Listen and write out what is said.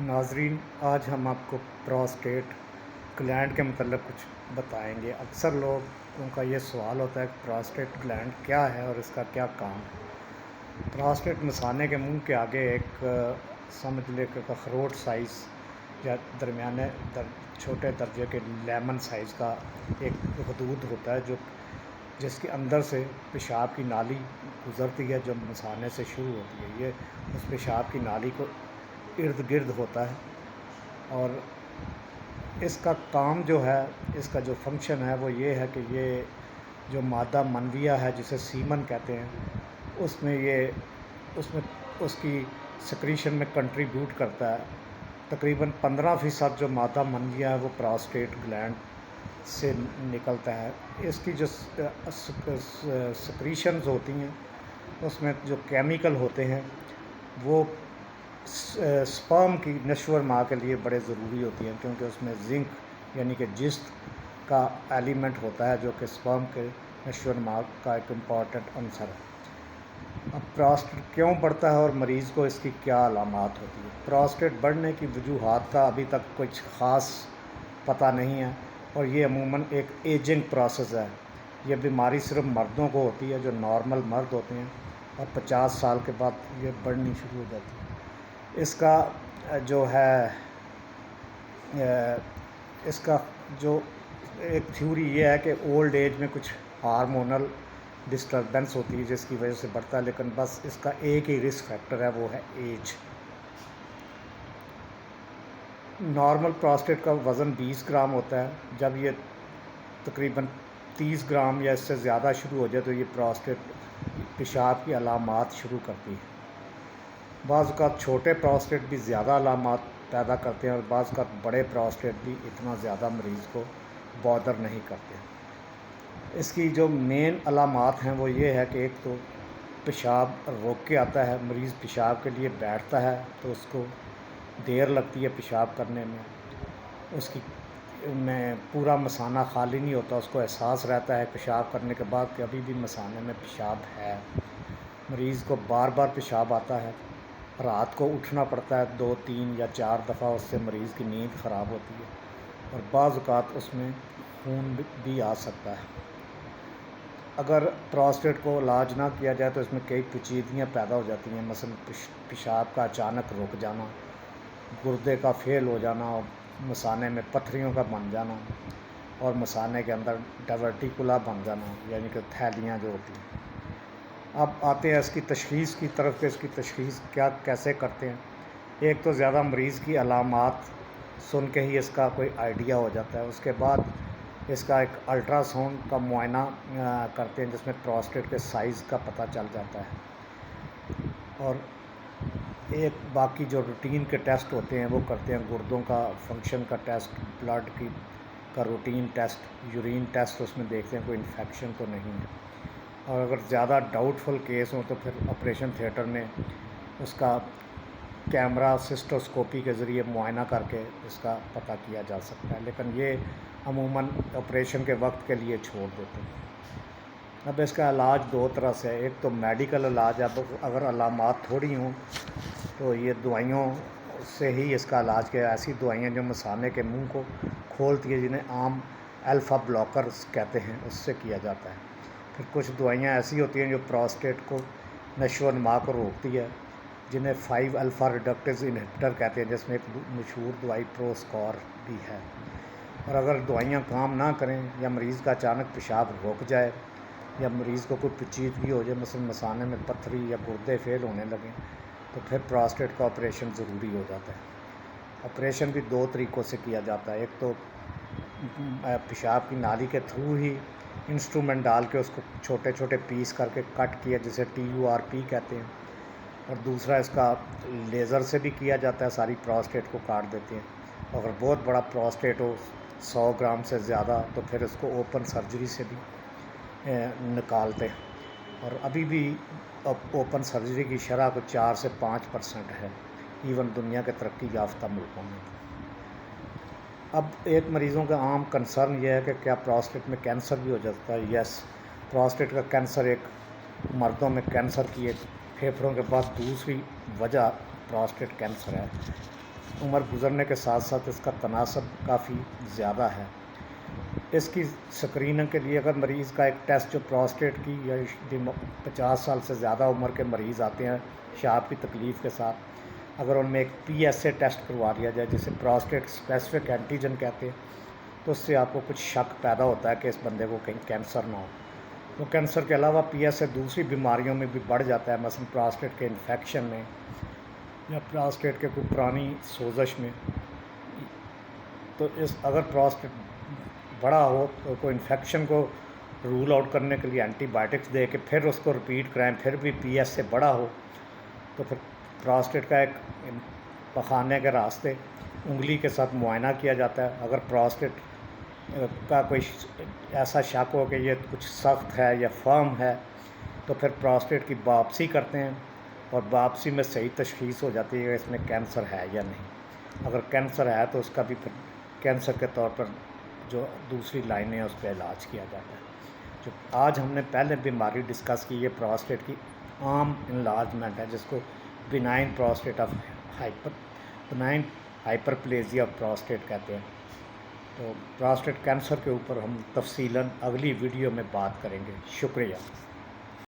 ناظرین، آج ہم آپ کو پراسٹیٹ گلینڈ کے متعلق کچھ بتائیں گے۔ اکثر لوگوں کا یہ سوال ہوتا ہے کہ پراسٹیٹ گلینڈ کیا ہے اور اس کا کیا کام ہے۔ پراسٹیٹ مثانے کے منہ کے آگے ایک سمجھ لے کہ اخروٹ سائز یا درمیانے چھوٹے درجے کے لیمن سائز کا ایک حدود ہوتا ہے جس کے اندر سے پیشاب کی نالی گزرتی ہے، جو مثانے سے شروع ہوتی ہے۔ یہ اس پیشاب کی نالی کو ارد گرد ہوتا ہے، اور اس کا کام جو ہے، اس کا جو فنکشن ہے وہ یہ ہے کہ یہ جو مادہ منویہ ہے جسے سیمن کہتے ہیں، اس کی سکریشن میں کنٹریبیوٹ کرتا ہے۔ تقریباً 15% جو مادہ منویہ ہے وہ پراسٹیٹ گلینڈ سے نکلتا ہے۔ اس کی جو سکریشنز ہوتی ہیں، اس میں جو کیمیکل ہوتے ہیں وہ سپرم کی نشو و نما کے لیے بڑے ضروری ہوتی ہیں، کیونکہ اس میں زنک یعنی کہ جست کا ایلیمنٹ ہوتا ہے، جو کہ سپرم کے نشو و نما کا ایک امپورٹنٹ عنصر ہے۔ اب پراسٹیٹ کیوں بڑھتا ہے اور مریض کو اس کی کیا علامات ہوتی ہے؟ پراسٹیٹ بڑھنے کی وجوہات کا ابھی تک کچھ خاص پتہ نہیں ہے، اور یہ عموماً ایک ایجنگ پروسیس ہے۔ یہ بیماری صرف مردوں کو ہوتی ہے جو نارمل مرد ہوتے ہیں، اور 50 سال کے بعد یہ بڑھنی شروع ہو جاتی ہے۔ اس کا جو ایک تھیوری یہ ہے کہ اولڈ ایج میں کچھ ہارمونل ڈسٹربنس ہوتی ہے جس کی وجہ سے بڑھتا ہے، لیکن بس اس کا ایک ہی رسک فیکٹر ہے، وہ ہے ایج۔ نارمل پراسٹیٹ کا وزن 20 گرام ہوتا ہے۔ جب یہ تقریباً 30 گرام یا اس سے زیادہ شروع ہو جائے تو یہ پراسٹیٹ پیشاب کی علامات شروع کرتی ہے۔ بعض اوقات چھوٹے پراسٹیٹ بھی زیادہ علامات پیدا کرتے ہیں، اور بعض اوقات بڑے پراسٹیٹ بھی اتنا زیادہ مریض کو بادر نہیں کرتے۔ اس کی جو مین علامات ہیں وہ یہ ہے کہ ایک تو پیشاب روک کے آتا ہے، مریض پیشاب کے لیے بیٹھتا ہے تو اس کو دیر لگتی ہے پیشاب کرنے میں، اس کی میں پورا مثانہ خالی نہیں ہوتا، اس کو احساس رہتا ہے پیشاب کرنے کے بعد کہ ابھی بھی مثانے میں پیشاب ہے۔ مریض کو بار بار پیشاب آتا ہے، رات کو اٹھنا پڑتا ہے 2 3 یا 4 دفعہ، اس سے مریض کی نیند خراب ہوتی ہے، اور بعض اوقات اس میں خون بھی آ سکتا ہے۔ اگر پراسٹیٹ کو علاج نہ کیا جائے تو اس میں کئی پیچیدگیاں پیدا ہو جاتی ہیں، مثلا پیشاب کا اچانک رک جانا، گردے کا فیل ہو جانا، اور مثانے میں پتھریوں کا بن جانا، اور مثانے کے اندر ڈائیورٹیکولا بن جانا، یعنی کہ تھیلیاں جو ہوتی ہیں۔ اب آتے ہیں اس کی تشخیص کی طرف کہ اس کی تشخیص کیسے کرتے ہیں۔ ایک تو زیادہ مریض کی علامات سن کے ہی اس کا کوئی آئیڈیا ہو جاتا ہے، اس کے بعد اس کا ایک الٹرا ساؤنڈ کا معائنہ کرتے ہیں جس میں پراسٹیٹ کے سائز کا پتہ چل جاتا ہے، اور ایک باقی جو روٹین کے ٹیسٹ ہوتے ہیں وہ کرتے ہیں، گردوں کا فنکشن کا ٹیسٹ، بلڈ کا روٹین ٹیسٹ، یورین ٹیسٹ، اس میں دیکھتے ہیں کوئی انفیکشن تو نہیں ہے۔ اور اگر زیادہ ڈاؤٹ فل کیس ہوں تو پھر آپریشن تھیٹر میں اس کا کیمرہ سسٹوسکوپی کے ذریعے معائنہ کر کے اس کا پتہ کیا جا سکتا ہے، لیکن یہ عموماً آپریشن کے وقت کے لیے چھوڑ دیتے ہیں۔ اب اس کا علاج 2 طرح سے ہے۔ ایک تو میڈیکل علاج، اب اگر علامات تھوڑی ہوں تو یہ دوائیوں سے ہی اس کا علاج کیا، ایسی دوائیاں جو مثانے کے منہ کو کھولتی ہیں، جنہیں عام الفا بلاکرز کہتے ہیں، اس سے کیا جاتا ہے۔ پھر کچھ دوائیاں ایسی ہوتی ہیں جو پراسٹیٹ کو نشو و نما کو روکتی ہے، جنہیں 5 الفا ریڈکٹیز انہیبیٹر کہتے ہیں، جس میں ایک مشہور دوائی پروسکور بھی ہے۔ اور اگر دوائیاں کام نہ کریں یا مریض کا اچانک پیشاب رک جائے یا مریض کو کوئی پیچیدگی ہو جائے، مثلا مثانے میں پتھری یا گردے فیل ہونے لگیں، تو پھر پراسٹیٹ کا آپریشن ضروری ہو جاتا ہے۔ آپریشن بھی 2 طریقوں سے کیا جاتا ہے۔ ایک تو پیشاب کی نالی کے تھرو ہی انسٹرومنٹ ڈال کے اس کو چھوٹے چھوٹے پیس کر کے کٹ کیا، جسے TURP کہتے ہیں، اور دوسرا اس کا لیزر سے بھی کیا جاتا ہے، ساری پراسٹیٹ کو کاٹ دیتے ہیں۔ اگر بہت بڑا پراسٹیٹ ہو 100 گرام سے زیادہ تو پھر اس کو اوپن سرجری سے بھی نکالتے ہیں، اور ابھی بھی اوپن سرجری کی شرح کو 4 سے 5% ہے، ایون دنیا کے ترقی یافتہ ملکوں میں۔ اب ایک مریضوں کا عام کنسرن یہ ہے کہ کیا پراسٹیٹ میں کینسر بھی ہو جاتا ہے؟ یس، پراسٹیٹ کا کینسر ایک مردوں میں کینسر کی ایک پھیپھڑوں کے بعد دوسری وجہ پراسٹیٹ کینسر ہے۔ عمر گزرنے کے ساتھ ساتھ اس کا تناسب کافی زیادہ ہے۔ اس کی سکریننگ کے لیے اگر مریض کا ایک ٹیسٹ جو پراسٹیٹ کی یا 50 سال سے زیادہ عمر کے مریض آتے ہیں پیشاب کی تکلیف کے ساتھ، اگر ان میں ایک PSA ٹیسٹ کروا لیا جائے جسے پراسٹیٹ اسپیسیفک اینٹیجن کہتے ہیں، تو اس سے آپ کو کچھ شک پیدا ہوتا ہے کہ اس بندے کو کہیں کینسر نہ ہو۔ تو کینسر کے علاوہ PSA دوسری بیماریوں میں بھی بڑھ جاتا ہے، مثلا پراسٹیٹ کے انفیکشن میں یا پراسٹیٹ کے کوئی پرانی سوزش میں۔ تو اگر پراسٹیٹ بڑا ہو تو کوئی انفیکشن کو رول آؤٹ کرنے کے لیے اینٹی بائیوٹکس دے کے پھر اس کو رپیٹ کرائیں، پھر بھی PSA بڑا ہو، تو پھر پراسٹیٹ کا ایک پخانے کے راستے انگلی کے ساتھ معائنہ کیا جاتا ہے۔ اگر پراسٹیٹ کا کوئی ایسا شک ہو کہ یہ کچھ سخت ہے یا فرم ہے، تو پھر پراسٹیٹ کی باپسی کرتے ہیں، اور باپسی میں صحیح تشخیص ہو جاتی ہے کہ اس میں کینسر ہے یا نہیں۔ اگر کینسر ہے تو اس کا بھی پھر کینسر کے طور پر جو دوسری لائنیں ہیں اس پہ علاج کیا جاتا ہے۔ جو آج ہم نے پہلے بیماری ڈسکس کی، یہ پراسٹیٹ کی عام انلارجمنٹ ہے، جس کو بنائن پراسٹیٹ آف بنائن ہائپرپلیزیا آف پراسٹیٹ کہتے ہیں۔ تو پراسٹیٹ کینسر کے اوپر ہم تفصیلاً اگلی ویڈیو میں بات کریں گے۔ شکریہ۔